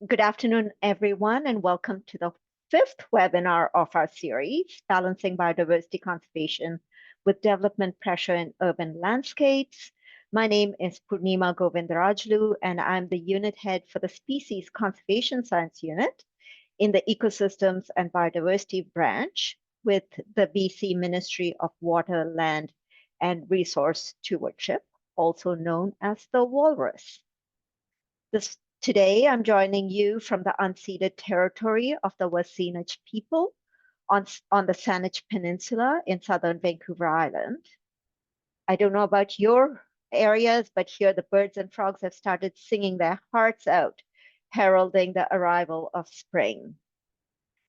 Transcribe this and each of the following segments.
Good afternoon, everyone, and welcome to the fifth webinar of our series, Balancing Biodiversity Conservation with Development Pressure in Urban Landscapes. My name is Purnima Govindarajlu, and I'm the unit head for the Species Conservation Science Unit in the Ecosystems and Biodiversity branch with the BC Ministry of Water, Land, and Resource Stewardship, also known as the WLRS. Today, I'm joining you from the unceded territory of the Wasinich people on the Saanich Peninsula in southern Vancouver Island. I don't know about your areas, but here the birds and frogs have started singing their hearts out, heralding the arrival of spring.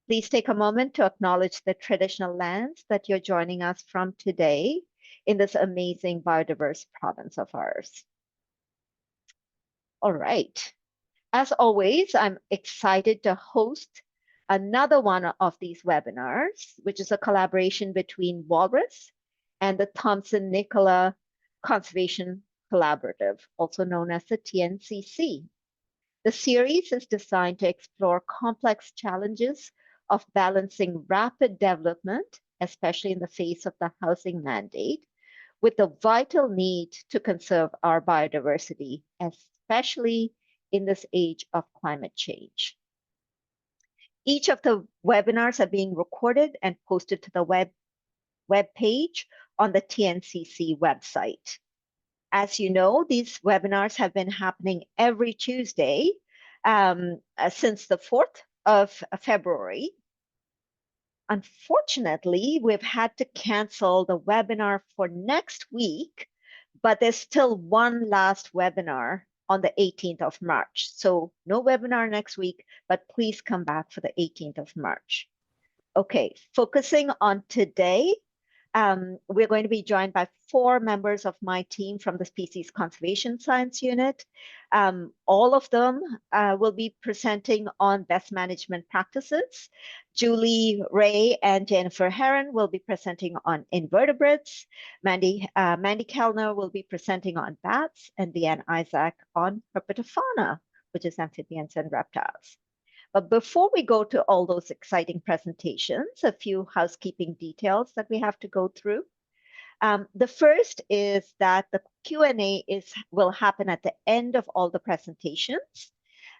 Please take a moment to acknowledge the traditional lands that you're joining us from today in this amazing biodiverse province of ours. All right. As always, I'm excited to host another one of these webinars, which is a collaboration between Walrus and the Thompson-Nicola Conservation Collaborative, also known as the TNCC. The series is designed to explore complex challenges of balancing rapid development, especially in the face of the housing mandate, with the vital need to conserve our biodiversity, especially in this age of climate change. Each of the webinars are being recorded and posted to the web page on the TNCC website. As you know, these webinars have been happening every Tuesday since the 4th of February. Unfortunately, we've had to cancel the webinar for next week, but there's still one last webinar on the 18th of March. So no webinar next week, but please come back for the 18th of March. Okay, focusing on today, we're going to be joined by 4 members of my team from the Species Conservation Science Unit. All of them will be presenting on best management practices. Julie, Wray, and Jennifer Heron will be presenting on invertebrates. Mandy Kellner will be presenting on bats, and Leanne Isaac on Herpetofauna, which is amphibians and reptiles. But before we go to all those exciting presentations, a few housekeeping details that we have to go through. The first is that the Q&A will happen at the end of all the presentations.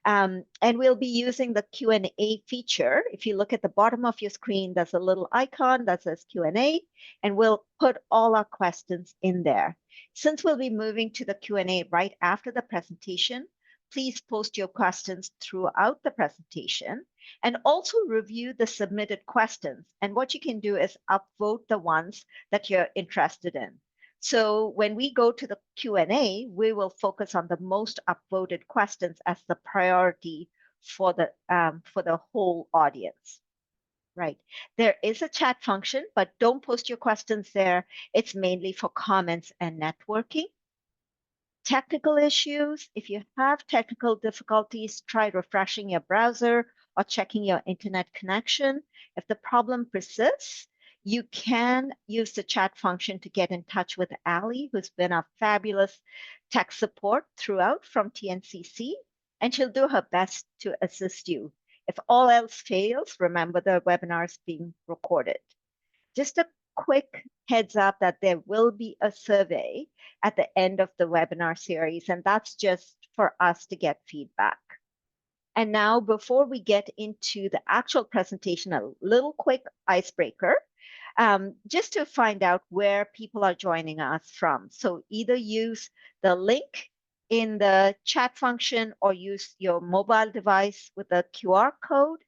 And we'll be using the Q&A feature. If you look at the bottom of your screen, there's a little icon that says Q&A, and we'll put all our questions in there. Since we'll be moving to the Q&A right after the presentation, please post your questions throughout the presentation and also review the submitted questions. And what you can do is upvote the ones that you're interested in. So when we go to the Q&A, we will focus on the most upvoted questions as the priority for the whole audience. Right. There is a chat function, but don't post your questions there. It's mainly for comments and networking. Technical issues, if you have technical difficulties, try refreshing your browser or checking your internet connection. If the problem persists, you can use the chat function to get in touch with Ali, who's been a fabulous tech support throughout from TNCC, and she'll do her best to assist you. If all else fails, remember the webinar is being recorded. Just a quick heads up that there will be a survey at the end of the webinar series, and that's just for us to get feedback. And now, before we get into the actual presentation, a little quick icebreaker, just to find out where people are joining us from. So either use the link in the chat function or use your mobile device with the QR code.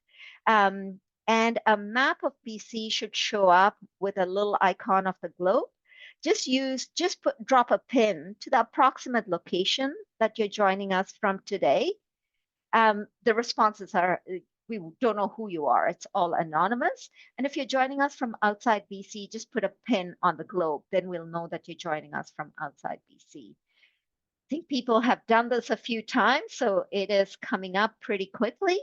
And a map of BC should show up with a little icon of the globe. Drop a pin to the approximate location that you're joining us from today. The responses are, we don't know who you are. It's all anonymous. And if you're joining us from outside BC, just put a pin on the globe. Then we'll know that you're joining us from outside BC. I think people have done this a few times, so it is coming up pretty quickly.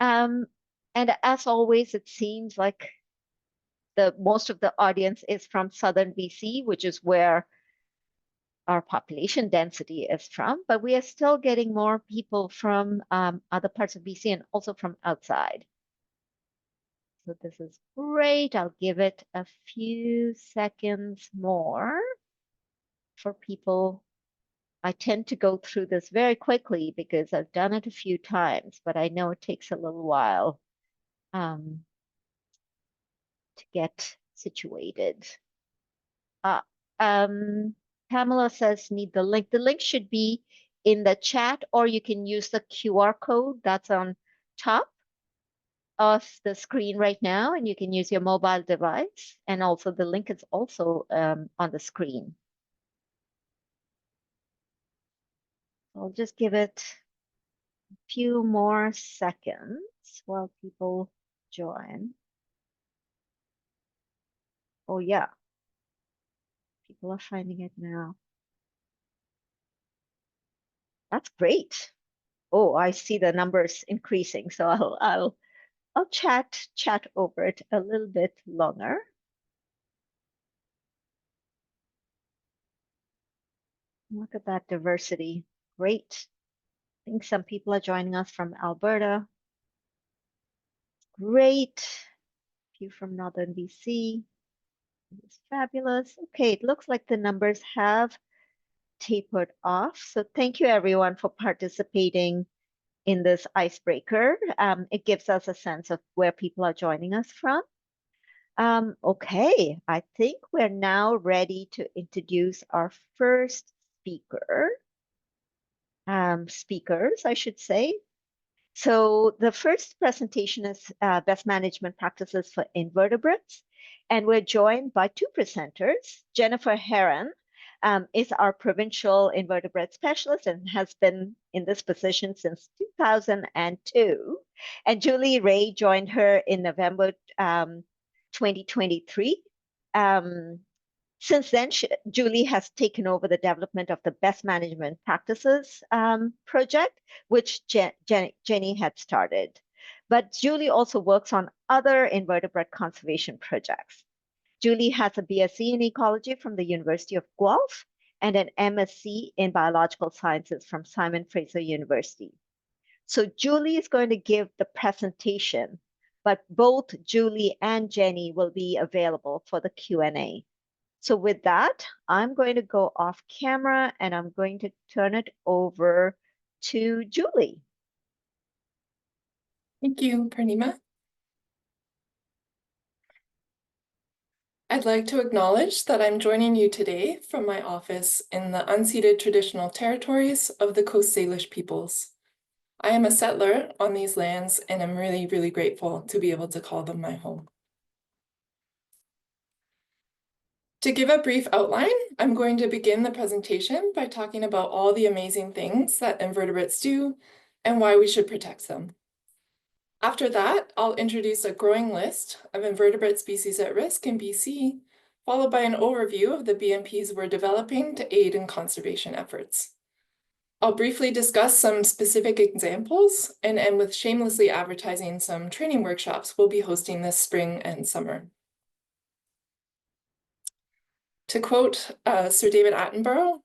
And as always, it seems like most of the audience is from southern BC, which is where our population density is from, but we are still getting more people from other parts of BC and also from outside. So this is great. I'll give it a few seconds more for people. I tend to go through this very quickly because I've done it a few times, but I know it takes a little while to get situated. Pamela says need the link. The link should be in the chat, or you can use the QR code that's on top of the screen right now, and you can use your mobile device. And also the link is also on the screen. I'll just give it a few more seconds while people join. Oh yeah, people are finding it now. That's great. Oh, I see the numbers increasing, so I'll chat over it a little bit longer. Look at that diversity. Great. I think some people are joining us from Alberta. Great. A few from Northern BC. It's fabulous. Okay, it looks like the numbers have tapered off. So thank you everyone for participating in this icebreaker. It gives us a sense of where people are joining us from. Okay, I think we're now ready to introduce our first speakers, I should say. So the first presentation is best management practices for invertebrates. And we're joined by two presenters. Jennifer Heron is our provincial invertebrate specialist and has been in this position since 2002. And Julie Wray joined her in November 2023. Since then, Julie has taken over the development of the Best Management Practices project, which Jenny had started. But Julie also works on other invertebrate conservation projects. Julie has a BSc in ecology from the University of Guelph and an MSc in biological sciences from Simon Fraser University. So Julie is going to give the presentation, but both Julie and Jenny will be available for the Q&A. So with that, I'm going to go off camera and I'm going to turn it over to Julie. Thank you, Purnima. I'd like to acknowledge that I'm joining you today from my office in the unceded traditional territories of the Coast Salish peoples. I am a settler on these lands and I'm really, really grateful to be able to call them my home. To give a brief outline, I'm going to begin the presentation by talking about all the amazing things that invertebrates do and why we should protect them. After that, I'll introduce a growing list of invertebrate species at risk in BC, followed by an overview of the BMPs we're developing to aid in conservation efforts. I'll briefly discuss some specific examples and end with shamelessly advertising some training workshops we'll be hosting this spring and summer. To quote Sir David Attenborough,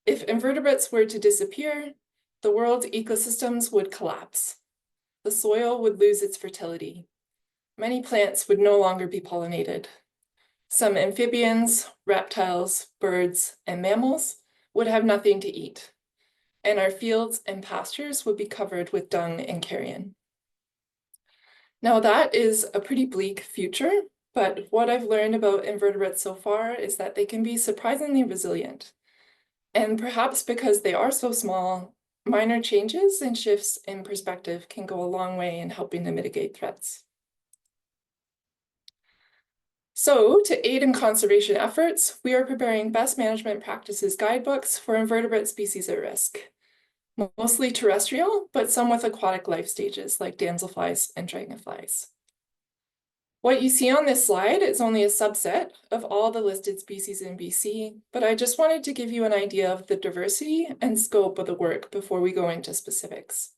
if invertebrates were to disappear, the world's ecosystems would collapse. The soil would lose its fertility. Many plants would no longer be pollinated. Some amphibians, reptiles, birds, and mammals would have nothing to eat. And our fields and pastures would be covered with dung and carrion. Now that is a pretty bleak future, but what I've learned about invertebrates so far is that they can be surprisingly resilient. And perhaps because they are so small, minor changes and shifts in perspective can go a long way in helping to mitigate threats. So, to aid in conservation efforts, we are preparing best management practices guidebooks for invertebrate species at risk, mostly terrestrial, but some with aquatic life stages like damselflies and dragonflies. What you see on this slide is only a subset of all the listed species in BC, but I just wanted to give you an idea of the diversity and scope of the work before we go into specifics.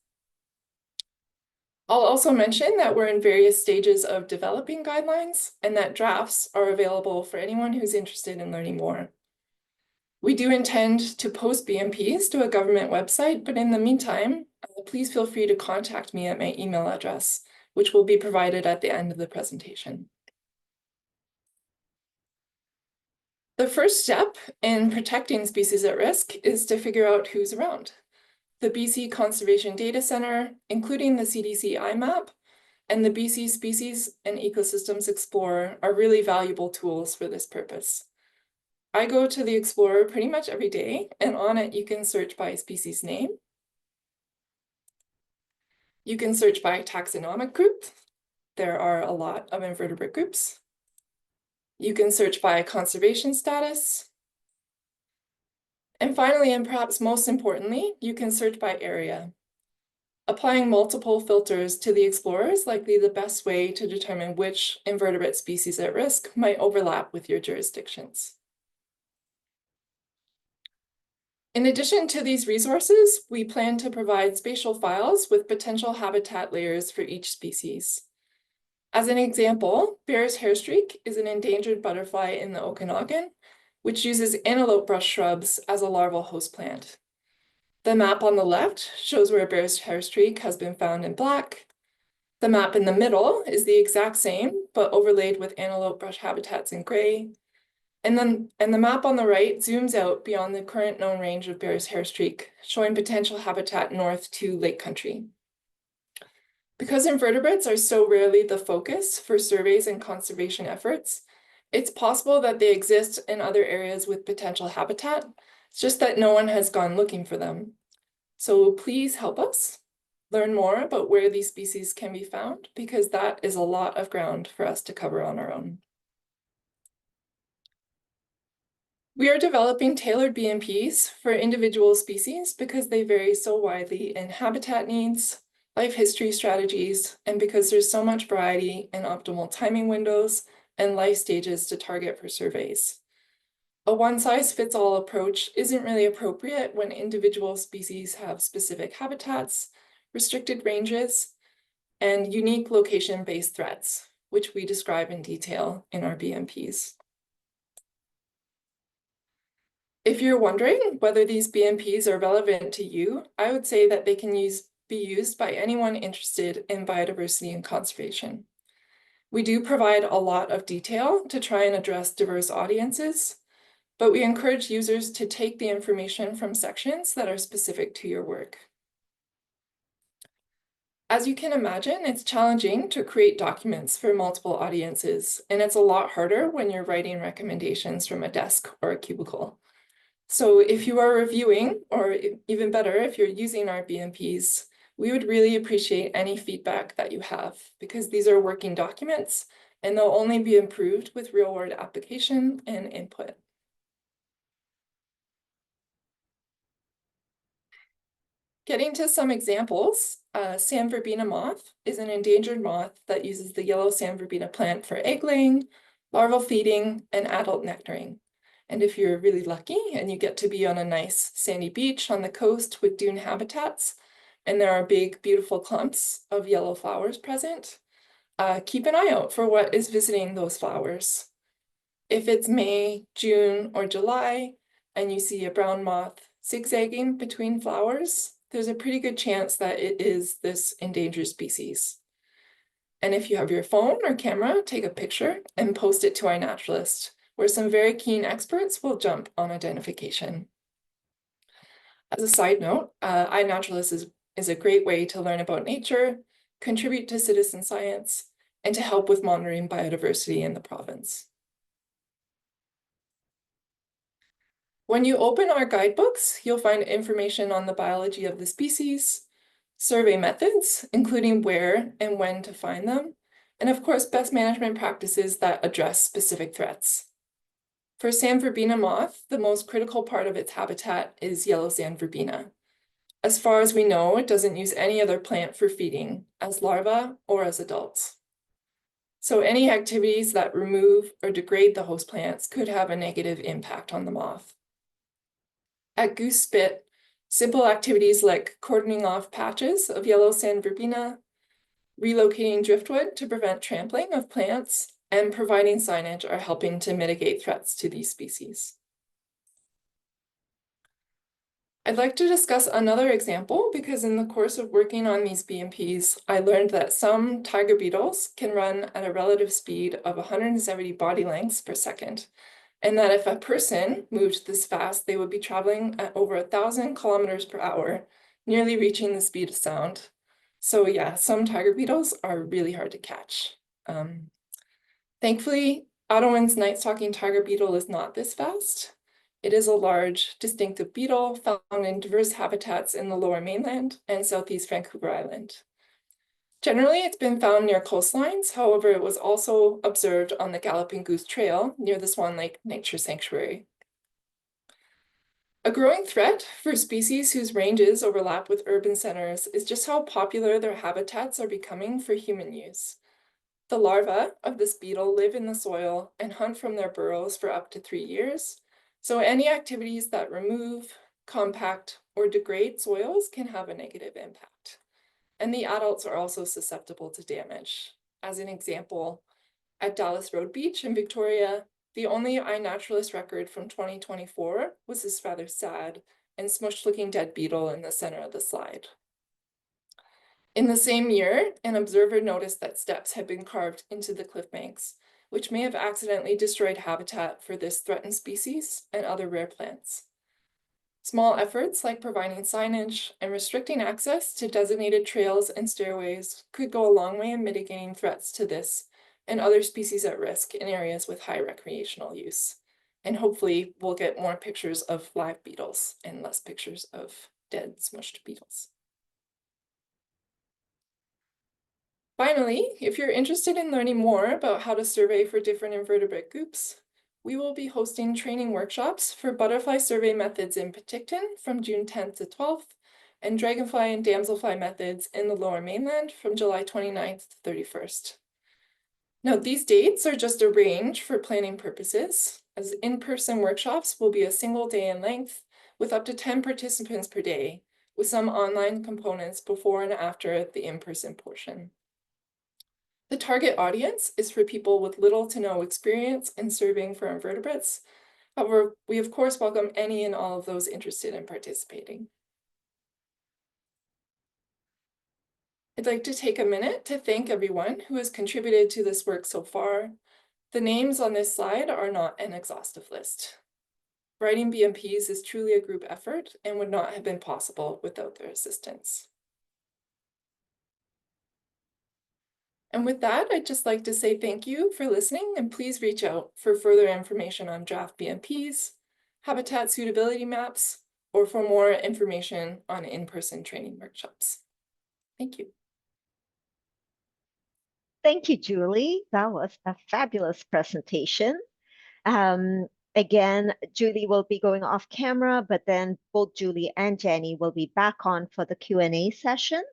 I'll also mention that we're in various stages of developing guidelines and that drafts are available for anyone who's interested in learning more. We do intend to post BMPs to a government website, but in the meantime, please feel free to contact me at my email address, which will be provided at the end of the presentation. The first step in protecting species at risk is to figure out who's around. The BC Conservation Data Centre, including the CDC IMAP, and the BC Species and Ecosystems Explorer are really valuable tools for this purpose. I go to the Explorer pretty much every day, and on it you can search by species name. You can search by taxonomic group. There are a lot of invertebrate groups. You can search by conservation status. And finally, and perhaps most importantly, you can search by area. Applying multiple filters to the Explorer is likely the best way to determine which invertebrate species at risk might overlap with your jurisdictions. In addition to these resources, we plan to provide spatial files with potential habitat layers for each species. As an example, Bear's hairstreak is an endangered butterfly in the Okanagan, which uses antelope brush shrubs as a larval host plant. The map on the left shows where Bear's hairstreak has been found in black. The map in the middle is the exact same, but overlaid with antelope brush habitats in gray. And the map on the right zooms out beyond the current known range of Bear's hairstreak, showing potential habitat north to Lake Country. Because invertebrates are so rarely the focus for surveys and conservation efforts, it's possible that they exist in other areas with potential habitat. It's just that no one has gone looking for them. So please help us learn more about where these species can be found, because that is a lot of ground for us to cover on our own. We are developing tailored BMPs for individual species because they vary so widely in habitat needs, life history strategies, and because there's so much variety in optimal timing windows and life stages to target for surveys. A one-size-fits-all approach isn't really appropriate when individual species have specific habitats, restricted ranges, and unique location-based threats, which we describe in detail in our BMPs. If you're wondering whether these BMPs are relevant to you, I would say that they can be used by anyone interested in biodiversity and conservation. We do provide a lot of detail to try and address diverse audiences, but we encourage users to take the information from sections that are specific to your work. As you can imagine, it's challenging to create documents for multiple audiences, and it's a lot harder when you're writing recommendations from a desk or a cubicle. So if you are reviewing, or even better, if you're using our BMPs, we would really appreciate any feedback that you have, because these are working documents and they'll only be improved with real-world application and input. Getting to some examples, sand verbena moth is an endangered moth that uses the yellow sand verbena plant for egg laying, larval feeding, and adult nectaring. And if you're really lucky and you get to be on a nice sandy beach on the coast with dune habitats, and there are big, beautiful clumps of yellow flowers present, keep an eye out for what is visiting those flowers. If it's May, June, or July, and you see a brown moth zigzagging between flowers, there's a pretty good chance that it is this endangered species. And if you have your phone or camera, take a picture and post it to iNaturalist, where some very keen experts will jump on identification. As a side note, iNaturalist is a great way to learn about nature, contribute to citizen science, and to help with monitoring biodiversity in the province. When you open our guidebooks, you'll find information on the biology of the species, survey methods, including where and when to find them, and of course, best management practices that address specific threats. For sand verbena moth, the most critical part of its habitat is yellow sand verbena. As far as we know, it doesn't use any other plant for feeding, as larvae or as adults. So any activities that remove or degrade the host plants could have a negative impact on the moth. At Goose Spit, simple activities like cordoning off patches of yellow sand verbena, relocating driftwood to prevent trampling of plants, and providing signage are helping to mitigate threats to these species. I'd like to discuss another example because in the course of working on these BMPs, I learned that some tiger beetles can run at a relative speed of 170 body lengths per second, and that if a person moved this fast, they would be traveling at over 1,000 kilometers per hour, nearly reaching the speed of sound. So yeah, some tiger beetles are really hard to catch. Thankfully, Ottowan's night-stalking tiger beetle is not this fast. It is a large, distinctive beetle found in diverse habitats in the Lower Mainland and Southeast Vancouver Island. Generally, it's been found near coastlines. However, it was also observed on the Galloping Goose Trail near the Swan Lake Nature Sanctuary. A growing threat for species whose ranges overlap with urban centers is just how popular their habitats are becoming for human use. The larvae of this beetle live in the soil and hunt from their burrows for up to 3 years. So any activities that remove, compact, or degrade soils can have a negative impact. And the adults are also susceptible to damage. As an example, at Dallas Road Beach in Victoria, the only iNaturalist record from 2024 was this rather sad and smushed-looking dead beetle in the center of the slide. In the same year, an observer noticed that steps had been carved into the cliff banks, which may have accidentally destroyed habitat for this threatened species and other rare plants. Small efforts like providing signage and restricting access to designated trails and stairways could go a long way in mitigating threats to this and other species at risk in areas with high recreational use. And hopefully we'll get more pictures of live beetles and less pictures of dead, smushed beetles. Finally, if you're interested in learning more about how to survey for different invertebrate groups, we will be hosting training workshops for butterfly survey methods in Penticton from June 10th to 12th, and dragonfly and damselfly methods in the Lower Mainland from July 29th to 31st. Now, these dates are just a range for planning purposes, as in-person workshops will be a single day in length with up to 10 participants per day, with some online components before and after the in-person portion. The target audience is for people with little to no experience in surveying for invertebrates. However, we of course welcome any and all of those interested in participating. I'd like to take a minute to thank everyone who has contributed to this work so far. The names on this slide are not an exhaustive list. Writing BMPs is truly a group effort and would not have been possible without their assistance. And with that, I'd just like to say thank you for listening, and please reach out for further information on draft BMPs, habitat suitability maps, or for more information on in-person training workshops. Thank you. Thank you, Julie. That was a fabulous presentation. Again, Julie will be going off camera, but then both Julie and Jenny will be back on for the Q&A session.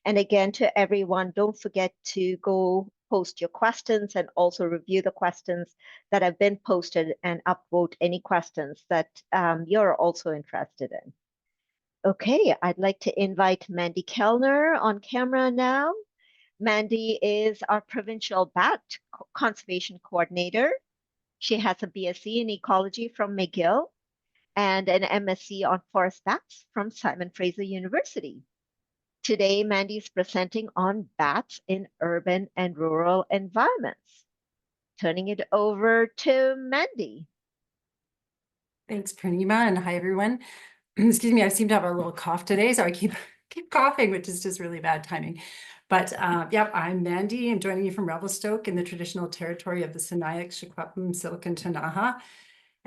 And again, to everyone, don't forget to go post your questions and also review the questions that have been posted and upvote any questions that you're also interested in. Okay, I'd like to invite Mandy Kellner on camera now. Mandy is our provincial bat conservation coordinator. She has a BSc in ecology from McGill and an MSc on forest bats from Simon Fraser University. Today, Mandy is presenting on bats in urban and rural environments. Turning it over to Mandy. Thanks, Purnima, and hi, everyone. Excuse me, I seem to have a little cough today, so I keep coughing, which is just really bad timing. But yeah, I'm Mandy. I'm joining you from Revelstoke in the traditional territory of the Sinixt, Secwepemc, Silicon Ktunaxa.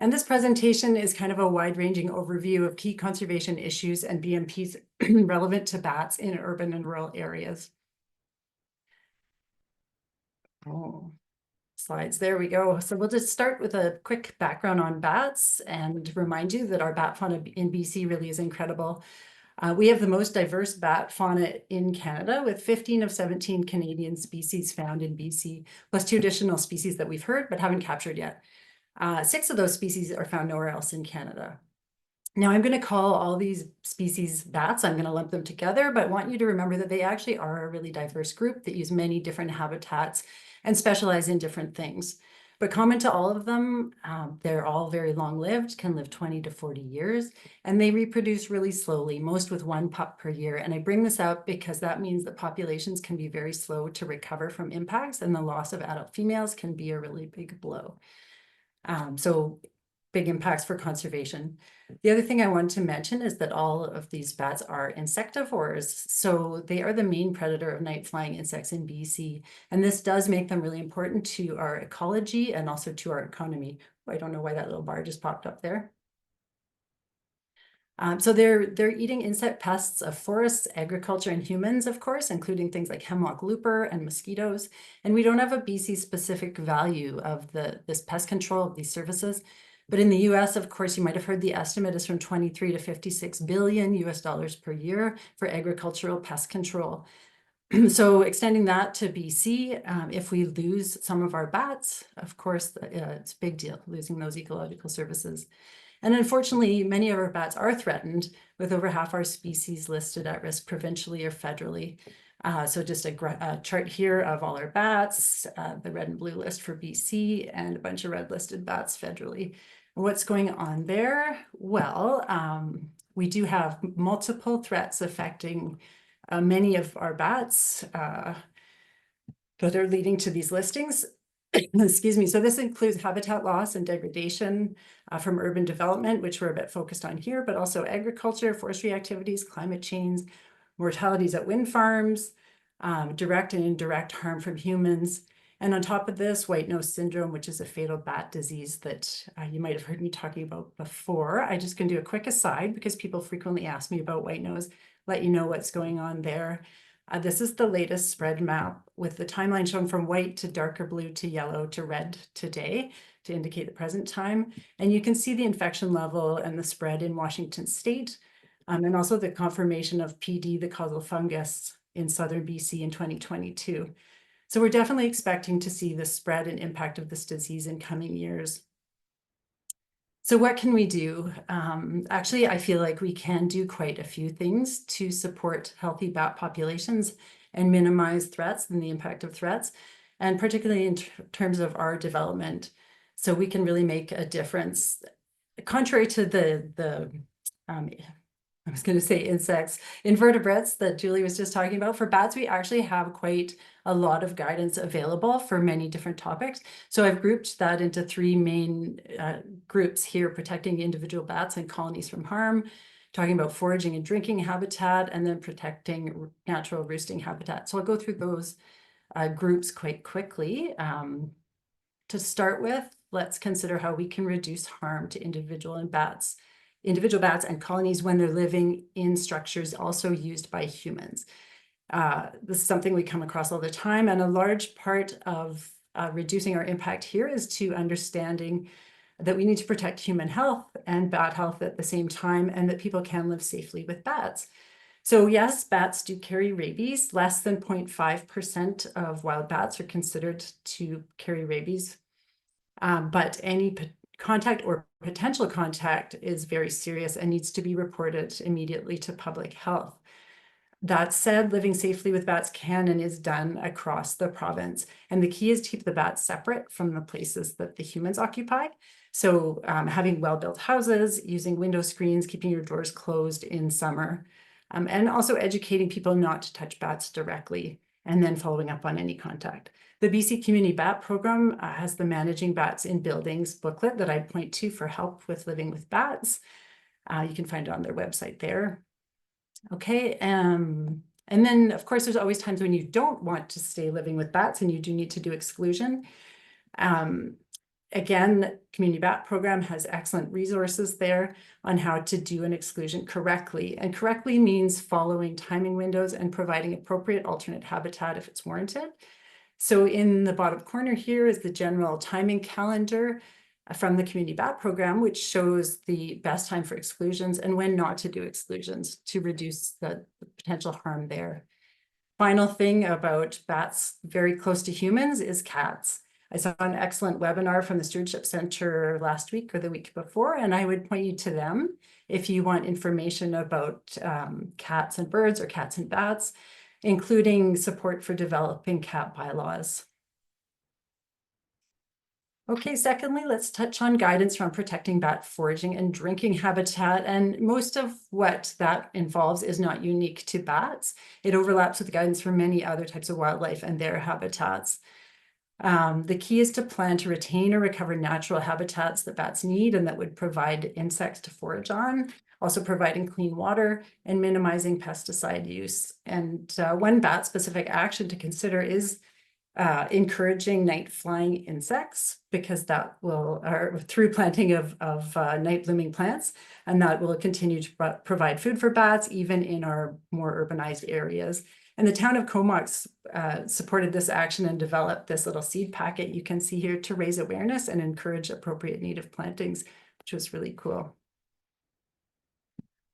And this presentation is kind of a wide-ranging overview of key conservation issues and BMPs relevant to bats in urban and rural areas. Oh, slides, there we go. So we'll just start with a quick background on bats and remind you that our bat fauna in BC really is incredible. We have the most diverse bat fauna in Canada, with 15 of 17 Canadian species found in BC, plus 2 additional species that we've heard but haven't captured yet. 6 of those species are found nowhere else in Canada. Now, I'm going to call all these species bats. I'm going to lump them together, but I want you to remember that they actually are a really diverse group that use many different habitats and specialize in different things. But common to all of them, they're all very long-lived, can live 20 to 40 years, and they reproduce really slowly, most with 1 pup per year. And I bring this up because that means that populations can be very slow to recover from impacts, and the loss of adult females can be a really big blow. So big impacts for conservation. The other thing I want to mention is that all of these bats are insectivores. So they are the main predator of night flying insects in BC. And this does make them really important to our ecology and also to our economy. I don't know why that little bar just popped up there. So they're eating insect pests of forests, agriculture, and humans, of course, including things like hemlock looper and mosquitoes. And we don't have a BC specific value of this pest control of these services. But in the US, of course, you might have heard the estimate is from 23 to 56 billion US dollars per year for agricultural pest control. So extending that to BC, if we lose some of our bats, of course, it's a big deal, losing those ecological services. And unfortunately, many of our bats are threatened, with over half our species listed at risk provincially or federally. So just a chart here of all our bats, the red and blue list for BC, and a bunch of red listed bats federally. What's going on there? Well, we do have multiple threats affecting many of our bats that are leading to these listings. Excuse me. So this includes habitat loss and degradation from urban development, which we're a bit focused on here, but also agriculture, forestry activities, climate change, mortalities at wind farms, direct and indirect harm from humans. And on top of this, white nose syndrome, which is a fatal bat disease that you might have heard me talking about before. I just gonna do a quick aside because people frequently ask me about white nose, let you know what's going on there. This is the latest spread map with the timeline shown from white to darker blue to yellow to red today to indicate the present time. And you can see the infection level and the spread in Washington state, and also the confirmation of PD, the causal fungus, in southern BC in 2022. So we're definitely expecting to see the spread and impact of this disease in coming years. So what can we do? Actually, I feel like we can do quite a few things to support healthy bat populations and minimize threats and the impact of threats, and particularly in terms of our development. So we can really make a difference. Contrary to I was going to say insects, invertebrates that Julie was just talking about, for bats, we actually have quite a lot of guidance available for many different topics. So I've grouped that into 3 main groups here: protecting individual bats and colonies from harm, talking about foraging and drinking habitat, and then protecting natural roosting habitat. So I'll go through those groups quite quickly. To start with, let's consider how we can reduce harm to individual bats and colonies when they're living in structures also used by humans. This is something we come across all the time, and a large part of reducing our impact here is to understanding that we need to protect human health and bat health at the same time, and that people can live safely with bats. So yes, bats do carry rabies. Less than 0.5% of wild bats are considered to carry rabies, but any contact or potential contact is very serious and needs to be reported immediately to public health. That said, living safely with bats can and is done across the province. And the key is to keep the bats separate from the places that the humans occupy. So having well-built houses, using window screens, keeping your doors closed in summer, and also educating people not to touch bats directly, and then following up on any contact. The BC Community Bat Program has the Managing Bats in Buildings booklet that I point to for help with living with bats. You can find it on their website there. Okay, and then of course there's always times when you don't want to stay living with bats and you do need to do exclusion. Again, Community Bat Program has excellent resources there on how to do an exclusion correctly. And correctly means following timing windows and providing appropriate alternate habitat if it's warranted. So in the bottom corner here is the general timing calendar from the Community Bat Program, which shows the best time for exclusions and when not to do exclusions to reduce the potential harm there. Final thing about bats very close to humans is cats. I saw an excellent webinar from the Stewardship Center last week or the week before, and I would point you to them if you want information about cats and birds or cats and bats, including support for developing cat bylaws. Okay, secondly, let's touch on guidance from protecting bat foraging and drinking habitat. And most of what that involves is not unique to bats. It overlaps with guidance for many other types of wildlife and their habitats. The key is to plan to retain or recover natural habitats that bats need and that would provide insects to forage on, also providing clean water and minimizing pesticide use. And one bat-specific action to consider is encouraging night flying insects, because that will, or through planting of night blooming plants, and that will continue to provide food for bats even in our more urbanized areas. And the town of Comox supported this action and developed this little seed packet you can see here to raise awareness and encourage appropriate native plantings, which was really cool.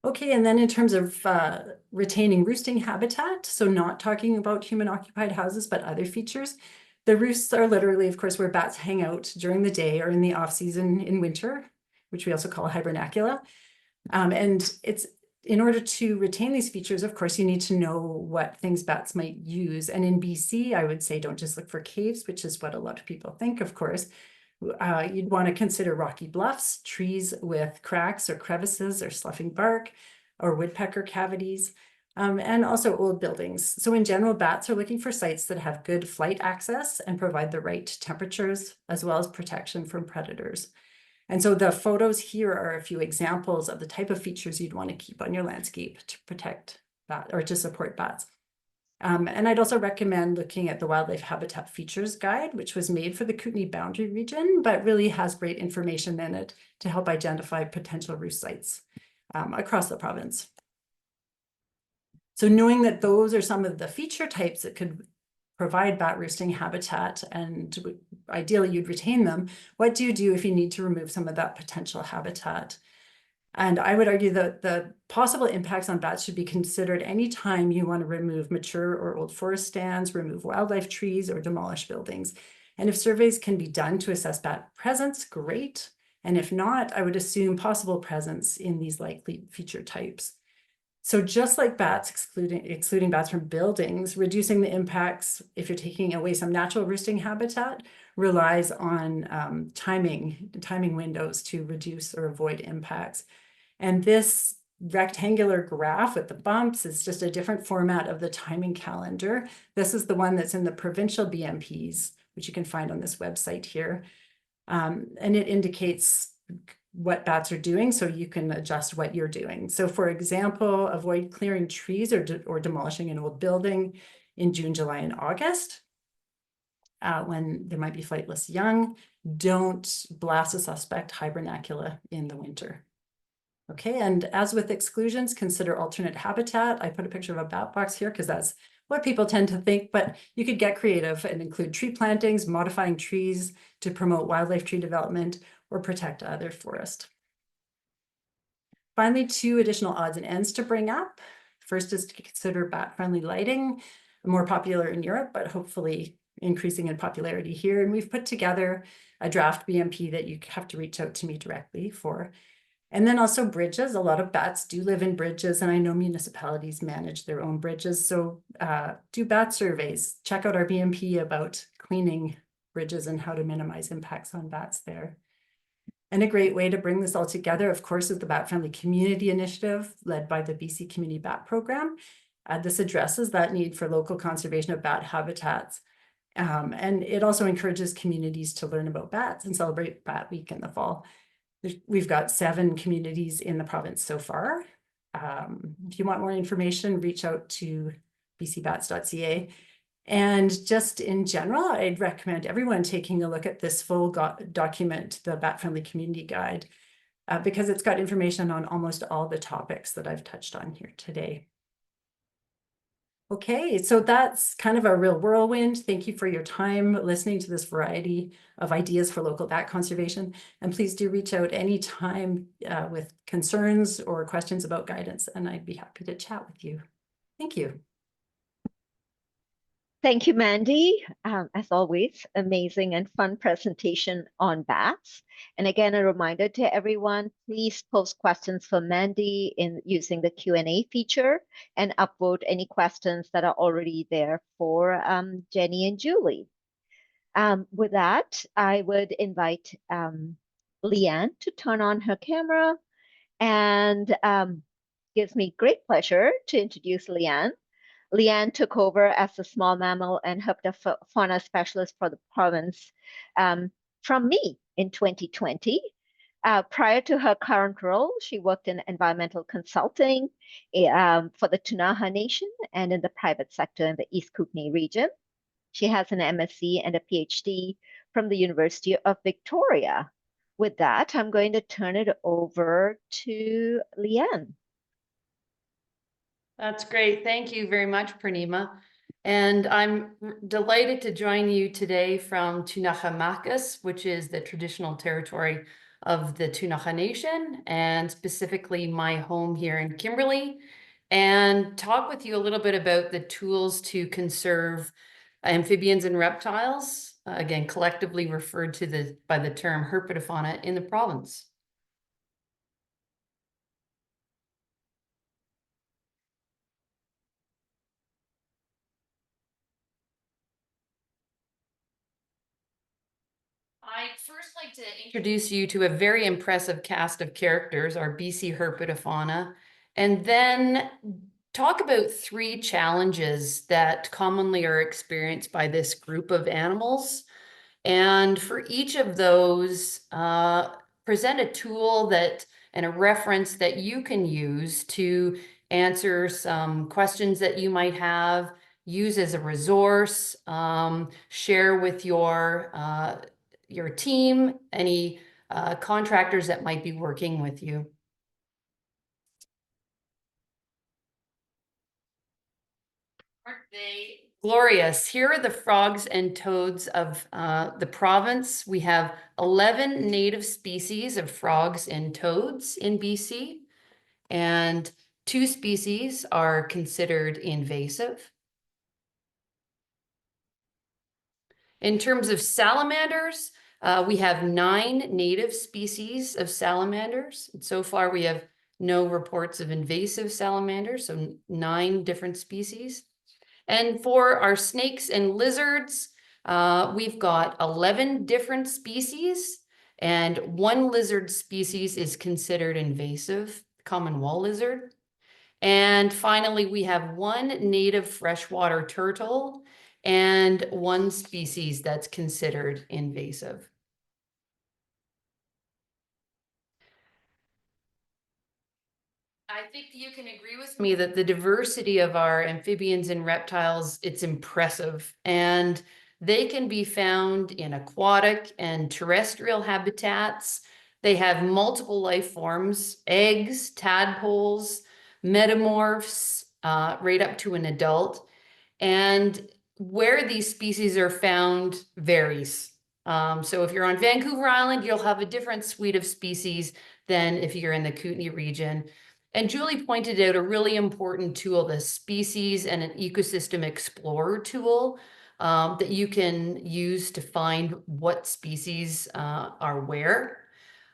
Okay, and then in terms of retaining roosting habitat, so not talking about human occupied houses, but other features, the roosts are literally, of course, where bats hang out during the day or in the off season in winter, which we also call hibernacula. And it's in order to retain these features, of course, you need to know what things bats might use. And in BC, I would say don't just look for caves, which is what a lot of people think, of course. You'd want to consider rocky bluffs, trees with cracks or crevices or sloughing bark, or woodpecker cavities, and also old buildings. So in general, bats are looking for sites that have good flight access and provide the right temperatures, as well as protection from predators. And so the photos here are a few examples of the type of features you'd want to keep on your landscape to protect bat or to support bats. And I'd also recommend looking at the Wildlife Habitat Features Guide, which was made for the Kootenay boundary region, but really has great information in it to help identify potential roost sites across the province. So knowing that those are some of the feature types that could provide bat roosting habitat, and ideally you'd retain them, what do you do if you need to remove some of that potential habitat? And I would argue that the possible impacts on bats should be considered anytime you want to remove mature or old forest stands, remove wildlife trees, or demolish buildings. And if surveys can be done to assess bat presence, great. And if not, I would assume possible presence in these likely feature types. So just like bats, excluding bats from buildings, reducing the impacts if you're taking away some natural roosting habitat relies on timing windows to reduce or avoid impacts. And this rectangular graph with the bumps is just a different format of the timing calendar. This is the one that's in the provincial BMPs, which you can find on this website here. And it indicates what bats are doing, so you can adjust what you're doing. So for example, avoid clearing trees or demolishing an old building in June, July, and August. When there might be flightless young. Don't blast a suspect hibernacula in the winter. Okay, and as with exclusions, consider alternate habitat. I put a picture of a bat box here because that's what people tend to think, but you could get creative and include tree plantings, modifying trees to promote wildlife tree development, or protect other forest. Finally, 2 additional odds and ends to bring up. First is to consider bat-friendly lighting, more popular in Europe, but hopefully increasing in popularity here. And we've put together a draft BMP that you have to reach out to me directly for. And then also bridges. A lot of bats do live in bridges, and I know municipalities manage their own bridges. So do bat surveys. Check out our BMP about cleaning bridges and how to minimize impacts on bats there. And a great way to bring this all together, of course, is the Bat Friendly Community Initiative led by the BC Community Bat Program. This addresses that need for local conservation of bat habitats. And it also encourages communities to learn about bats and celebrate Bat Week in the fall. We've got 7 communities in the province so far. If you want more information, reach out to bcbats.ca. And just in general, I'd recommend everyone taking a look at this full document, the Bat Friendly Community Guide, because it's got information on almost all the topics that I've touched on here today. Okay, so that's kind of a real whirlwind. Thank you for your time listening to this variety of ideas for local bat conservation. And please do reach out anytime with concerns or questions about guidance, and I'd be happy to chat with you. Thank you. Thank you, Mandy. As always, amazing and fun presentation on bats. And again, a reminder to everyone, please post questions for Mandy in using the Q&A feature and upvote any questions that are already there for Jenny and Julie. With that, I would invite Leanne to turn on her camera, and gives me great pleasure to introduce Leanne. Leanne took over as the small mammal and herpetofauna specialist for the province from me in 2020. Prior to her current role, she worked in environmental consulting for the Ktunaxa Nation and in the private sector in the East Kootenay region. She has an MSc and a PhD from the University of Victoria. With that, I'm going to turn it over to Leanne. That's great. Thank you very much, Purnima. And I'm delighted to join you today from Ktunaxa, which is the traditional territory of the Ktunaxa Nation, and specifically my home here in Kimberley, and talk with you a little bit about the tools to conserve amphibians and reptiles, again, collectively referred to by the term Herpetofauna in the province. I'd first like to introduce you to a very impressive cast of characters, our BC Herpetofauna, and then talk about 3 challenges that commonly are experienced by this group of animals. And for each of those, present a tool and a reference that you can use to answer some questions that you might have, use as a resource, share with your team, any contractors that might be working with you. Aren't they glorious? Here are the frogs and toads of the province. We have 11 native species of frogs and toads in BC, and 2 species are considered invasive. In terms of salamanders, we have 9 native species of salamanders. And so far, we have no reports of invasive salamanders, so 9 different species. And for our snakes and lizards, we've got 11 different species, and 1 lizard species is considered invasive, common wall lizard. And finally, we have 1 native freshwater turtle and 1 species that's considered invasive. I think you can agree with me that the diversity of our amphibians and reptiles, it's impressive, and they can be found in aquatic and terrestrial habitats. They have multiple life forms, eggs, tadpoles, metamorphs, right up to an adult. And where these species are found varies. So if you're on Vancouver Island, you'll have a different suite of species than if you're in the Kootenay region. And Julie pointed out a really important tool, the Species and an Ecosystem Explorer tool, that you can use to find what species are where.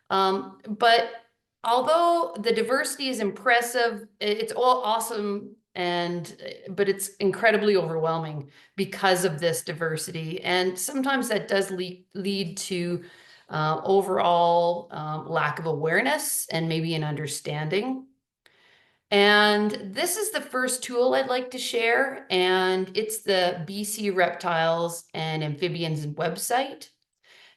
But although the diversity is impressive, it's all awesome, but it's incredibly overwhelming because of this diversity. And sometimes that does lead to overall lack of awareness and maybe an understanding. And this is the first tool I'd like to share, and it's the BC Reptiles and Amphibians website.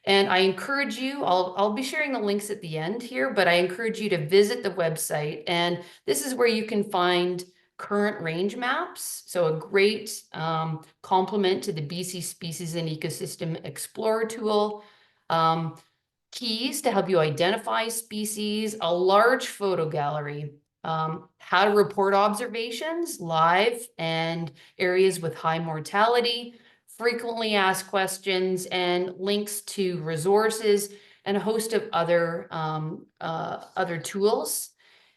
And I encourage you, I'll be sharing the links at the end here, but I encourage you to visit the website. And this is where you can find current range maps. So a great complement to the BC Species and Ecosystem Explorer tool. Keys to help you identify species, a large photo gallery, how to report observations live and areas with high mortality, frequently asked questions, and links to resources and a host of other tools.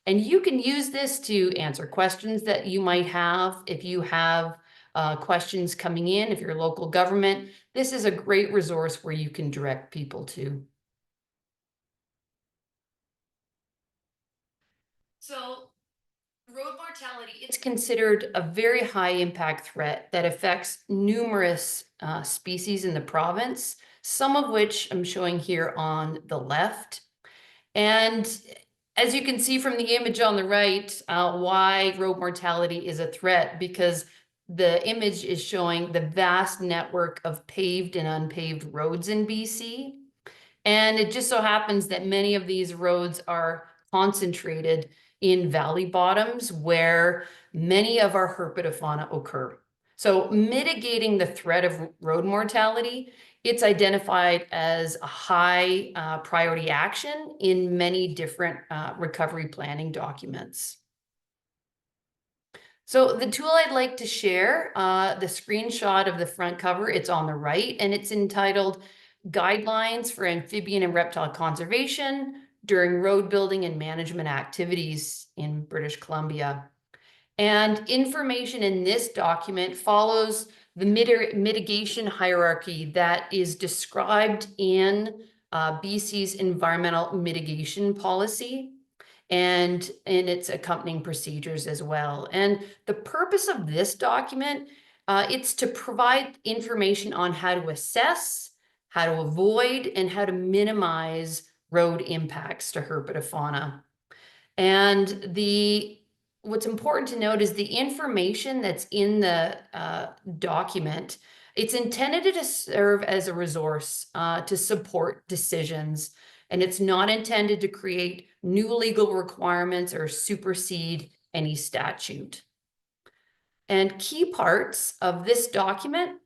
And you can use this to answer questions that you might have. If you have questions coming in, if you're local government, this is a great resource where you can direct people to. So road mortality, it's considered a very high impact threat that affects numerous species in the province, some of which I'm showing here on the left. And as you can see from the image on the right, why road mortality is a threat, because the image is showing the vast network of paved and unpaved roads in BC. And it just so happens that many of these roads are concentrated in valley bottoms where many of our herpetofauna occur. So mitigating the threat of road mortality, it's identified as a high priority action in many different recovery planning documents. So the tool I'd like to share, the screenshot of the front cover, it's on the right, and it's entitled Guidelines for Amphibian and Reptile Conservation During Road Building and Management Activities in British Columbia. And information in this document follows the mitigation hierarchy that is described in BC's Environmental Mitigation Policy and in its accompanying procedures as well. And the purpose of this document, it's to provide information on how to assess, how to avoid, and how to minimize road impacts to herpetofauna. And what's important to note is the information that's in the document, it's intended to serve as a resource to support decisions, and it's not intended to create new legal requirements or supersede any statute. And key parts of this document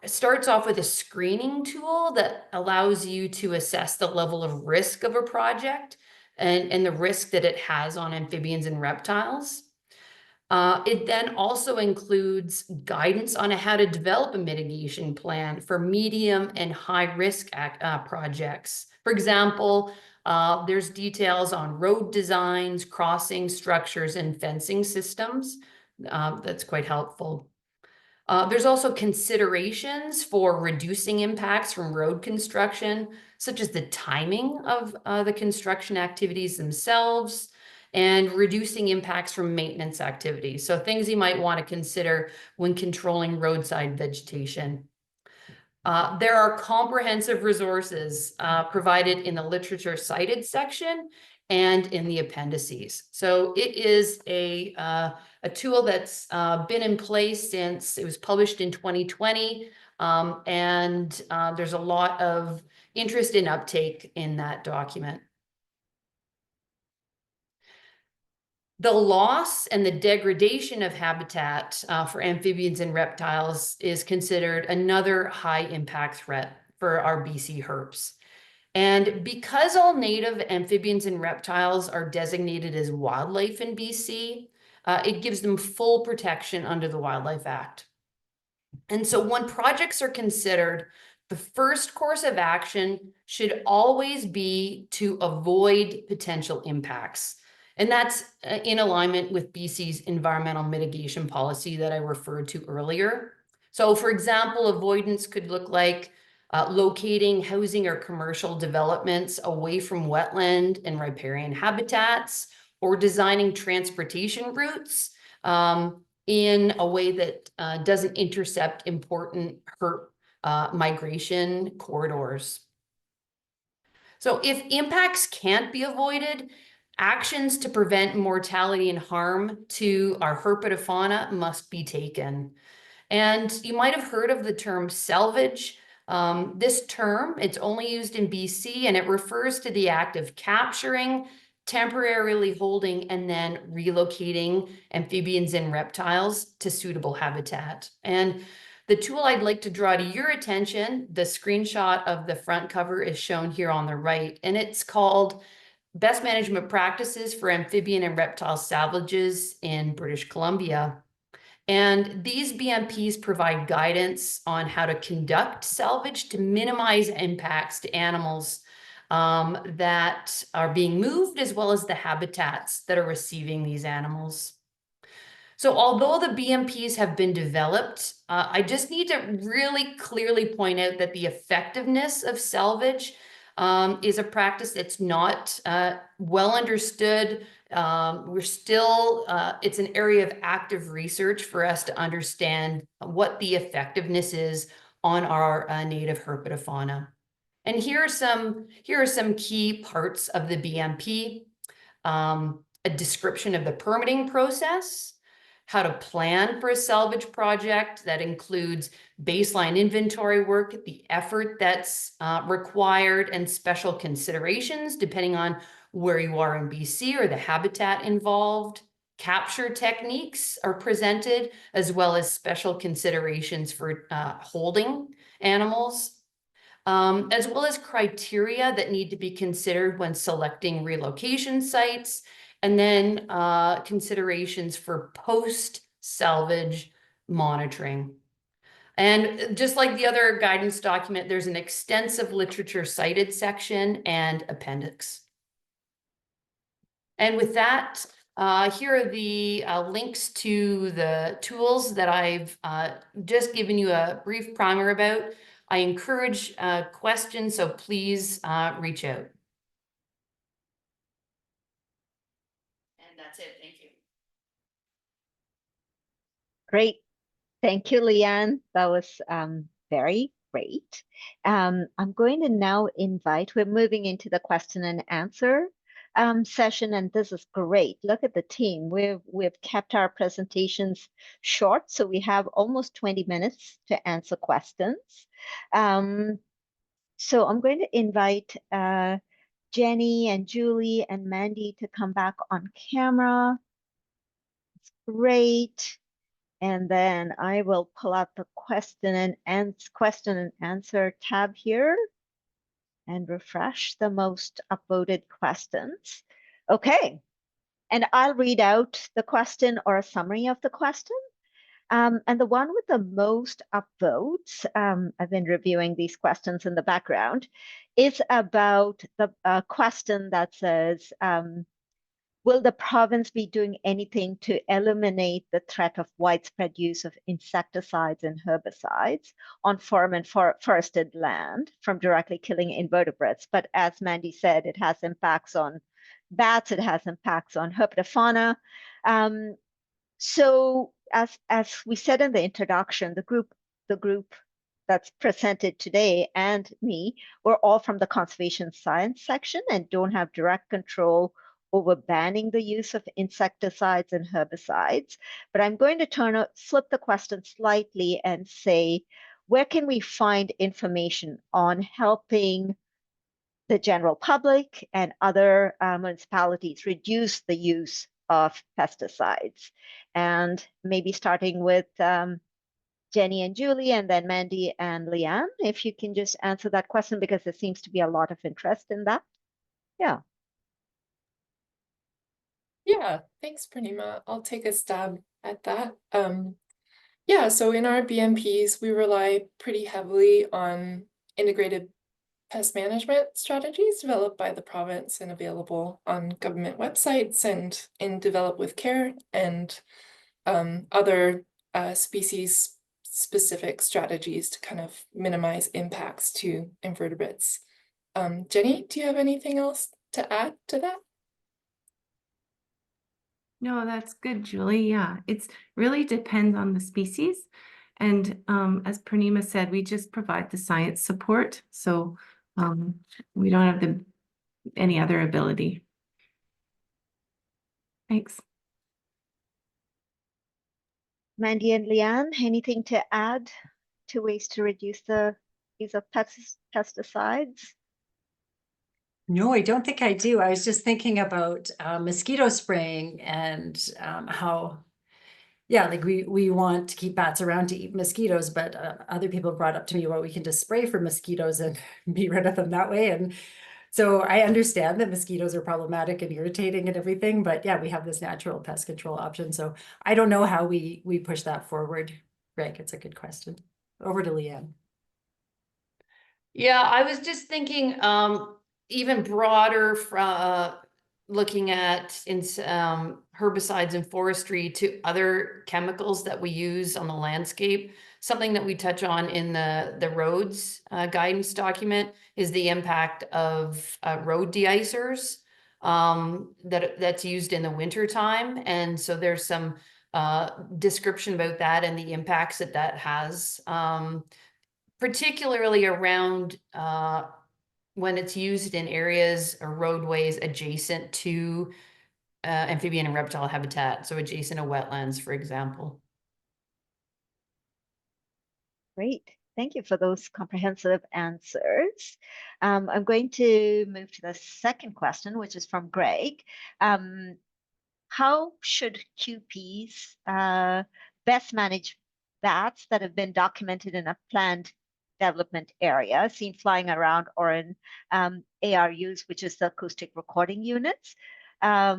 starts off with a screening tool that allows you to assess the level of risk of a project and the risk that it has on amphibians and reptiles. It then also includes guidance on how to develop a mitigation plan for medium and high risk projects. For example, there's details on road designs, crossing structures, and fencing systems. That's quite helpful. There's also considerations for reducing impacts from road construction, such as the timing of the construction activities themselves, and reducing impacts from maintenance activities. So things you might want to consider when controlling roadside vegetation. There are comprehensive resources provided in the literature cited section and in the appendices. So it is a tool that's been in place since it was published in 2020, and there's a lot of interest and uptake in that document. The loss and the degradation of habitat for amphibians and reptiles is considered another high impact threat for our BC herps. And because all native amphibians and reptiles are designated as wildlife in BC, it gives them full protection under the Wildlife Act. And so when projects are considered, the first course of action should always be to avoid potential impacts. And that's in alignment with BC's environmental mitigation policy that I referred to earlier. So for example, avoidance could look like locating housing or commercial developments away from wetland and riparian habitats, or designing transportation routes in a way that doesn't intercept important herp migration corridors. So if impacts can't be avoided, actions to prevent mortality and harm to our herpetofauna must be taken. And you might have heard of the term salvage. This term, it's only used in BC, and it refers to the act of capturing, temporarily holding, and then relocating amphibians and reptiles to suitable habitat. And the tool I'd like to draw to your attention, the screenshot of the front cover is shown here on the right, and it's called Best Management Practices for Amphibian and Reptile Salvages in British Columbia. And these BMPs provide guidance on how to conduct salvage to minimize impacts to animals that are being moved, as well as the habitats that are receiving these animals. So although the BMPs have been developed, I just need to really clearly point out that the effectiveness of salvage is a practice that's not well understood We're still, it's an area of active research for us to understand what the effectiveness is on our native herpetofauna. And here are some key parts of the BMP. A description of the permitting process, how to plan for a salvage project that includes baseline inventory work, the effort that's required, and special considerations depending on where you are in BC or the habitat involved. Capture techniques are presented, as well as special considerations for holding animals, as well as criteria that need to be considered when selecting relocation sites, and then considerations for post-salvage monitoring. And just like the other guidance document, there's an extensive literature cited section and appendix. And with that, here are the links to the tools that I've just given you a brief primer about. I encourage questions, so please reach out. And that's it. Thank you. Great. Thank you, Leanne. That was very great. I'm going to now invite, we're moving into the question and answer session, and this is great. Look at the team. We've kept our presentations short, so we have almost 20 minutes to answer questions. So I'm going to invite Jenny and Julie and Mandy to come back on camera. It's great. And then I will pull out the question and answer tab here and refresh the most upvoted questions. Okay, and I'll read out the question or a summary of the question. And the one with the most upvotes, I've been reviewing these questions in the background, is about the question that says, will the province be doing anything to eliminate the threat of widespread use of insecticides and herbicides on farm and forested land from directly killing invertebrates? But as Mandy said, it has impacts on bats, it has impacts on herpetofauna. So as we said in the introduction, the group that's presented today and me, we're all from the conservation science section and don't have direct control over banning the use of insecticides and herbicides. But I'm going to flip the question slightly and say, where can we find information on helping the general public and other municipalities reduce the use of pesticides? And maybe starting with Jenny and Julie, and then Mandy and Leanne, if you can just answer that question, because there seems to be a lot of interest in that. Yeah. Yeah, thanks, Purnima. I'll take a stab at that. Yeah, so in our BMPs, we rely pretty heavily on integrated pest management strategies developed by the province and available on government websites and in Develop with Care and other species-specific strategies to kind of minimize impacts to invertebrates. Jenny, do you have anything else to add to that? No, that's good, Julie. Yeah, it's really depends on the species. And as Purnima said, we just provide the science support. So we don't have any other ability. Thanks. Mandy and Leanne, anything to add to ways to reduce the use of pesticides? No, I don't think I do. I was just thinking about mosquito spraying and how, yeah, like we want to keep bats around to eat mosquitoes, but other people brought up to me, well, we can just spray for mosquitoes and be rid of them that way. And so I understand that mosquitoes are problematic and irritating and everything, but yeah, we have this natural pest control option. So I don't know how we push that forward. Greg, it's a good question. Over to Leanne. Yeah, I was just thinking even broader from looking at herbicides in forestry to other chemicals that we use on the landscape. Something that we touch on in the roads guidance document is the impact of road deicers that's used in the winter time. And so there's some description about that and the impacts that that has, particularly around when it's used in areas or roadways adjacent to amphibian and reptile habitat, so adjacent to wetlands, for example. Great. Thank you for those comprehensive answers. I'm going to move to the second question, which is from Greg. How should QPs best manage bats that have been documented in a planned development area, seen flying around, or in ARUs, which is the acoustic recording units? Are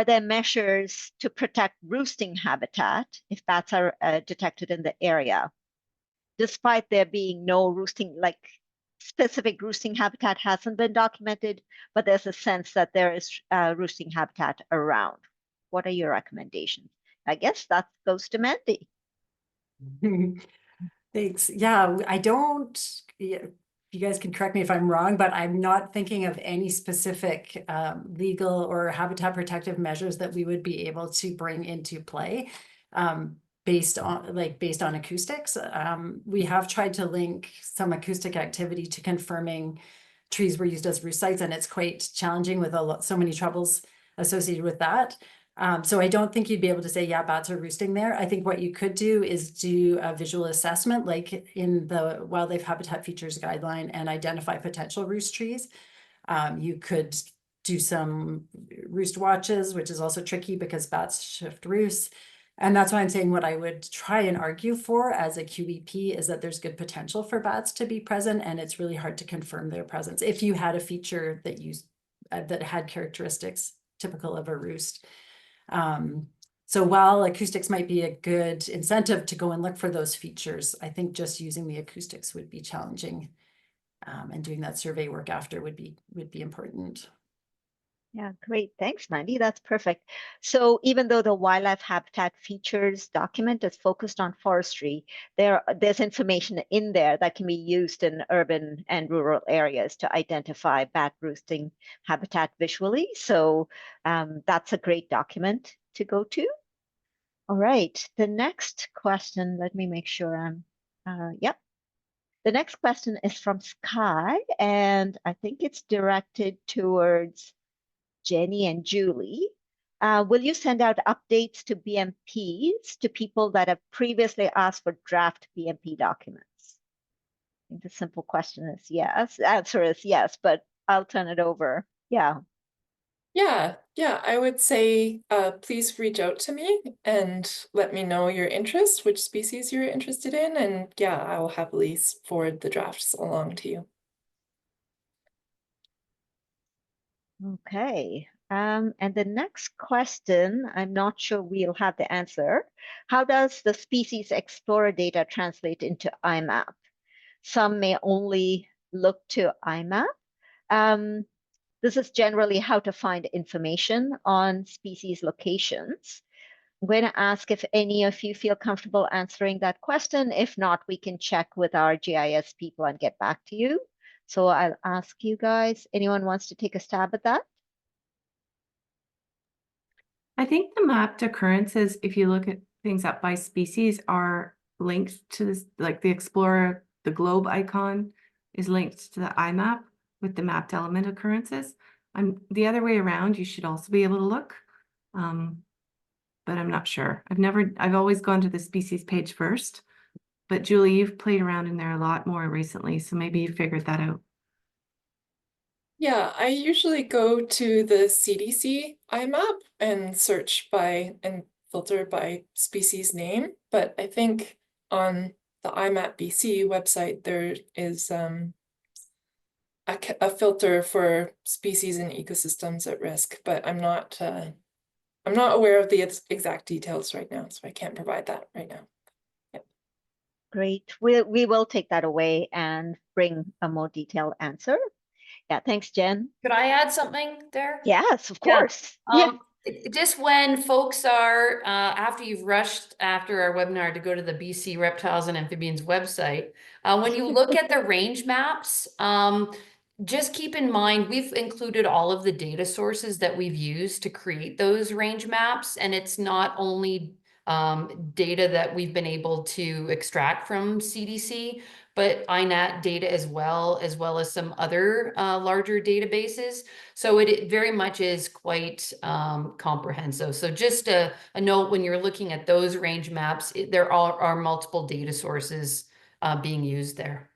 there measures to protect roosting habitat if bats are detected in the area? Despite there being no roosting, like specific roosting habitat hasn't been documented, but there's a sense that there is roosting habitat around. What are your recommendations? I guess that goes to Mandy. Thanks. Yeah, I don't, you guys can correct me if I'm wrong, but I'm not thinking of any specific legal or habitat protective measures that we would be able to bring into play based on acoustics. We have tried to link some acoustic activity to confirming trees were used as roost sites, and it's quite challenging with so many troubles associated with that. So I don't think you'd be able to say, yeah, bats are roosting there. I think what you could do is do a visual assessment, like in the Wildlife Habitat Features Guideline, and identify potential roost trees. You could do some roost watches, which is also tricky because bats shift roosts. And that's why I'm saying what I would try and argue for as a QEP is that there's good potential for bats to be present, and it's really hard to confirm their presence if you had a feature that that had characteristics typical of a roost. So while acoustics might be a good incentive to go and look for those features, I think just using the acoustics would be challenging, and doing that survey work after would be important. Yeah, great. Thanks, Mandy. That's perfect. So even though the Wildlife Habitat Features document is focused on forestry, there's information in there that can be used in urban and rural areas to identify bat roosting habitat visually. So that's a great document to go to. All right, the next question, let me make sure I'm, yep. The next question is from Sky, and I think it's directed towards Jenny and Julie. Will you send out updates to BMPs to people that have previously asked for draft BMP documents? I think the simple question is yes. Answer is yes, but I'll turn it over. Yeah. Yeah, I would say please reach out to me and let me know your interest, which species you're interested in, and yeah, I will happily forward the drafts along to you. Okay. And the next question, I'm not sure we'll have the answer. How does the species explorer data translate into IMAP? Some may only look to IMAP. This is generally how to find information on species locations. I'm going to ask if any of you feel comfortable answering that question. If not, we can check with our GIS people and get back to you. So I'll ask you guys, anyone wants to take a stab at that? I think the mapped occurrences, if you look at things up by species, are linked to this, like the Explorer, the globe icon is linked to the IMAP with the mapped element occurrences. The other way around, you should also be able to look, but I'm not sure. I've always gone to the species page first, but Julie, you've played around in there a lot more recently, so maybe you figured that out. Yeah, I usually go to the CDC IMAP and search by and filter by species name, but I think on the IMAP BC website there is a filter for species and ecosystems at risk, but I'm not aware of the exact details right now, so I can't provide that right now. Yep. Great. We will take that away and bring a more detailed answer. Yeah, thanks, Jen. Could I add something there? Yes, of course. Yeah. Just when folks are, after you've rushed after our webinar to go to the BC Reptiles and Amphibians website, when you look at the range maps, just keep in mind, we've included all of the data sources that we've used to create those range maps, and it's not only data that we've been able to extract from CDC, but INAT data as well as some other larger databases. So it very much is quite comprehensive. So just a note, when you're looking at those range maps, there are multiple data sources being used there.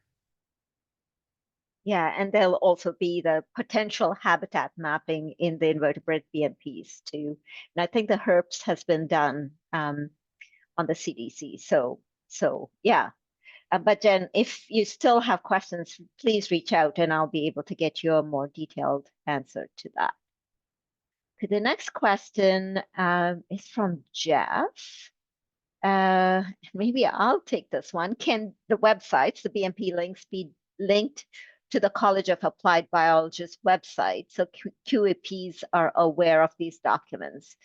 Yeah, and there'll also be the potential habitat mapping in the invertebrate BMPs too. And I think the herps has been done on the CDC. So yeah. But Jen, if you still have questions, please reach out and I'll be able to get you a more detailed answer to that. Okay, the next question is from Jeff. Maybe I'll take this one. Can the websites, the BMP links, be linked to the College of Applied Biologists website so QAPs are aware of these documents?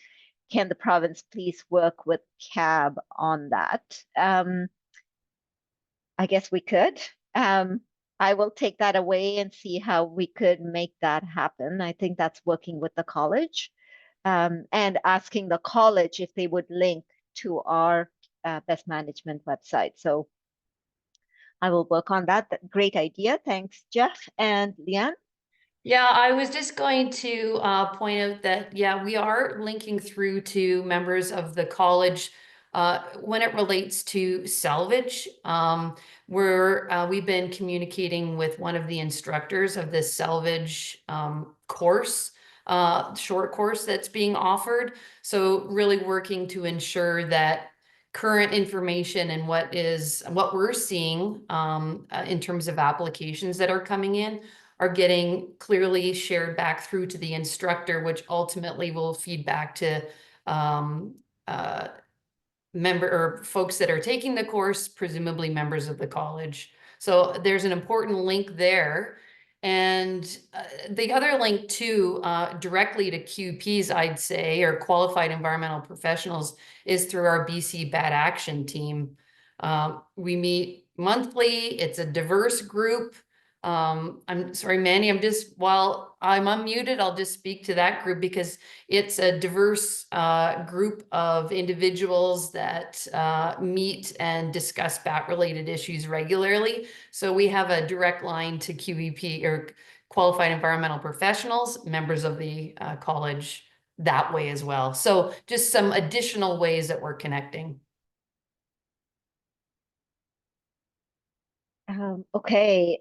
Can the province please work with CAB on that? I guess we could. I will take that away and see how we could make that happen. I think that's working with the college and asking the college if they would link to our best management website. So I will work on that. Great idea. Thanks, Jeff. And Leanne? Yeah, I was just going to point out that, yeah, we are linking through to members of the college when it relates to salvage. We've been communicating with one of the instructors of this salvage course, short course that's being offered. So really working to ensure that current information and what we're seeing in terms of applications that are coming in are getting clearly shared back through to the instructor, which ultimately will feed back to folks that are taking the course, presumably members of the college. So there's an important link there. And the other link too, directly to QPs, I'd say, or qualified environmental professionals, is through our BC Bat Action team. We meet monthly. It's a diverse group. I'm sorry, Manny, while I'm unmuted, I'll just speak to that group because it's a diverse group of individuals that meet and discuss bat-related issues regularly. So we have a direct line to QEP or qualified environmental professionals, members of the college that way as well. So just some additional ways that we're connecting. Okay.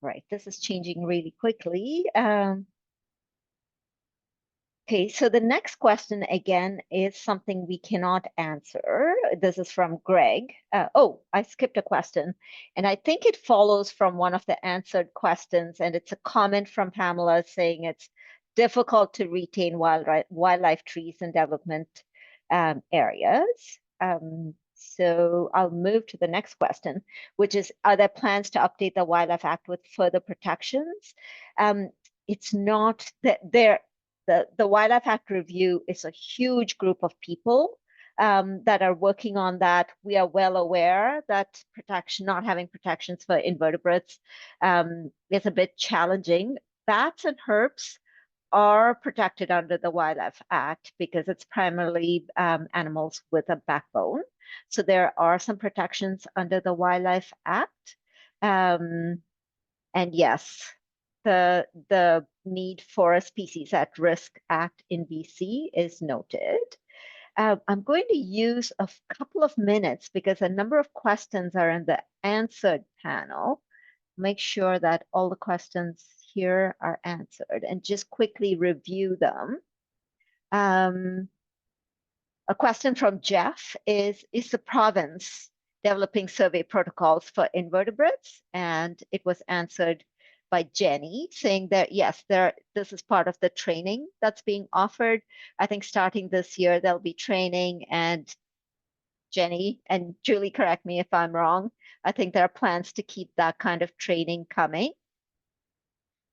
Right, this is changing really quickly. Okay, so the next question again is something we cannot answer. This is from Greg. Oh, I skipped a question, and I think it follows from one of the answered questions, and it's a comment from Pamela saying it's difficult to retain wildlife trees in development areas. So I'll move to the next question, which is, are there plans to update the Wildlife Act with further protections? It's not that the Wildlife Act review is a huge group of people that are working on that. We are well aware that not having protections for invertebrates is a bit challenging. Bats and herps are protected under the Wildlife Act because it's primarily animals with a backbone. So there are some protections under the Wildlife Act. And yes, the need for a Species at Risk Act in BC is noted. I'm going to use a couple of minutes because a number of questions are in the answered panel. Make sure that all the questions here are answered and just quickly review them. A question from Jeff is the province developing survey protocols for invertebrates? And it was answered by Jenny saying that, yes, this is part of the training that's being offered. I think starting this year, there'll be training, and Jenny and Julie, correct me if I'm wrong, I think there are plans to keep that kind of training coming.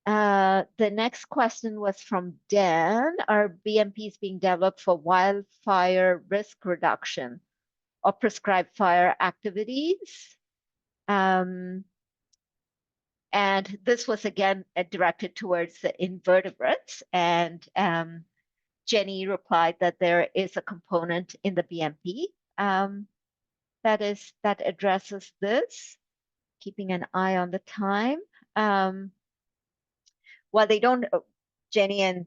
The next question was from Dan. Are BMPs being developed for wildfire risk reduction or prescribed fire activities? And this was again directed towards the invertebrates. And Jenny replied that there is a component in the BMP that addresses this. Keeping an eye on the time. While they don't, Jenny and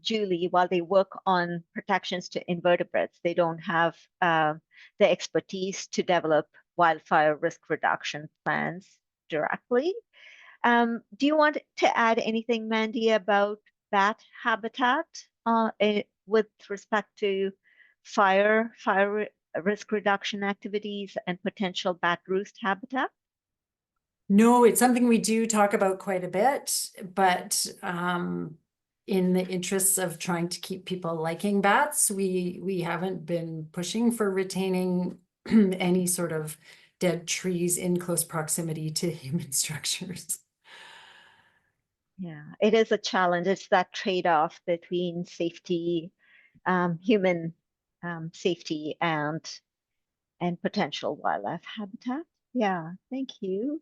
Julie, while they work on protections to invertebrates, they don't have the expertise to develop wildfire risk reduction plans directly. Do you want to add anything, Mandy, about bat habitat with respect to fire risk reduction activities and potential bat roost habitat? No, it's something we do talk about quite a bit, but in the interests of trying to keep people liking bats, we haven't been pushing for retaining any sort of dead trees in close proximity to human structures. Yeah, it is a challenge. It's that trade-off between safety, human safety and potential wildlife habitat. Yeah, thank you.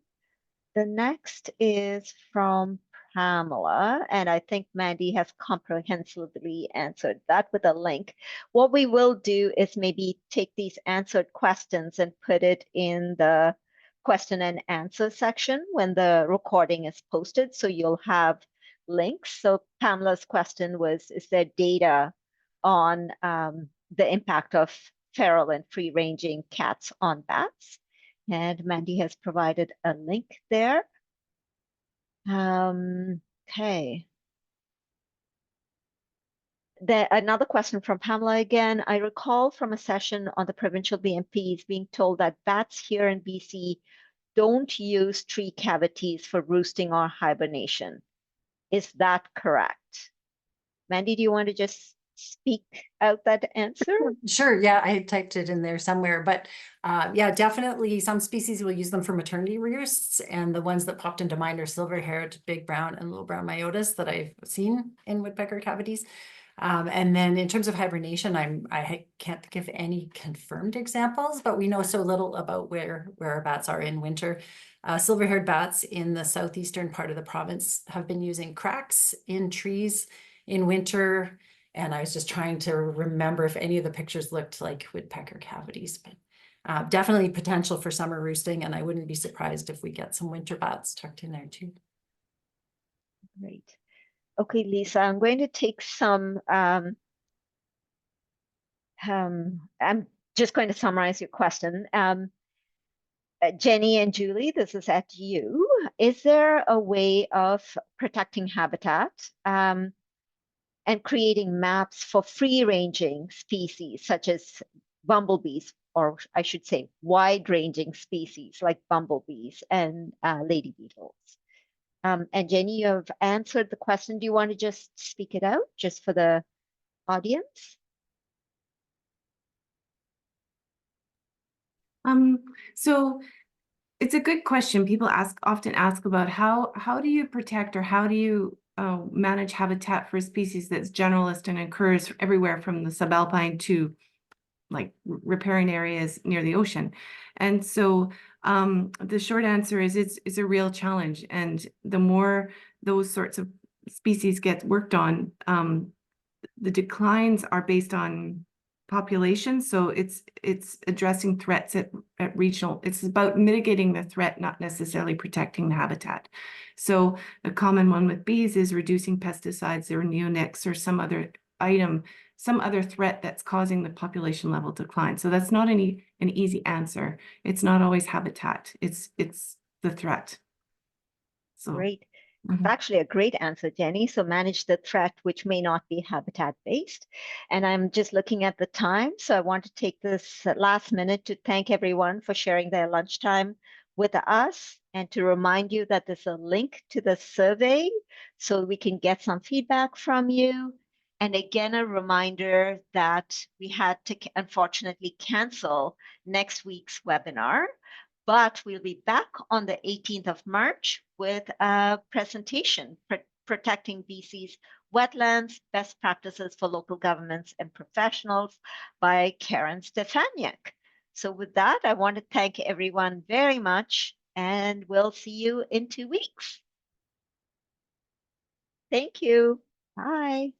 The next is from Pamela, and I think Mandy has comprehensively answered that with a link. What we will do is maybe take these answered questions and put it in the question and answer section when the recording is posted, so you'll have links. So Pamela's question was, is there data on the impact of feral and free-ranging cats on bats? And Mandy has provided a link there. Okay. Another question from Pamela again. I recall from a session on the provincial BMPs being told that bats here in BC don't use tree cavities for roosting or hibernation. Is that correct? Mandy, do you want to just speak out that answer? Sure, yeah, I typed it in there somewhere, but yeah, definitely some species will use them for maternity roosts, and the ones that popped into mind are silver-haired, big brown, and little brown myotis that I've seen in woodpecker cavities. And then in terms of hibernation, I can't think of any confirmed examples, but we know so little about where our bats are in winter. Silver-haired bats in the southeastern part of the province have been using cracks in trees in winter. And I was just trying to remember if any of the pictures looked like woodpecker cavities, but definitely potential for summer roosting. And I wouldn't be surprised if we get some winter bats tucked in there too. Great. Okay, Lisa, I'm going to take some, I'm just going to summarize your question. Jenny and Julie, this is at you. Is there a way of protecting habitat and creating maps for free-ranging species such as bumblebees, or I should say wide-ranging species like bumblebees and lady beetles? And Jenny, you have answered the question. Do you want to just speak it out just for the audience? So it's a good question. People often ask about how do you protect or how do you manage habitat for a species that's generalist and occurs everywhere from the subalpine to like riparian areas near the ocean. And so the short answer is it's a real challenge. And the more those sorts of species get worked on, the declines are based on population. So it's addressing threats at regional. It's about mitigating the threat, not necessarily protecting the habitat. So a common one with bees is reducing pesticides or neonics or some other item, some other threat that's causing the population level decline. So that's not an easy answer. It's not always habitat. It's the threat. So great. It's actually a great answer, Jenny. So manage the threat, which may not be habitat-based. And I'm just looking at the time. So I want to take this last minute to thank everyone for sharing their lunchtime with us and to remind you that there's a link to the survey so we can get some feedback from you. And again, a reminder that we had to unfortunately cancel next week's webinar, but we'll be back on the 18th of March with a presentation, Protecting BC's Wetlands, Best Practices for Local Governments and Professionals by Karen Stefaniak. So with that, I want to thank everyone very much and we'll see you in 2 weeks. Thank you. Bye.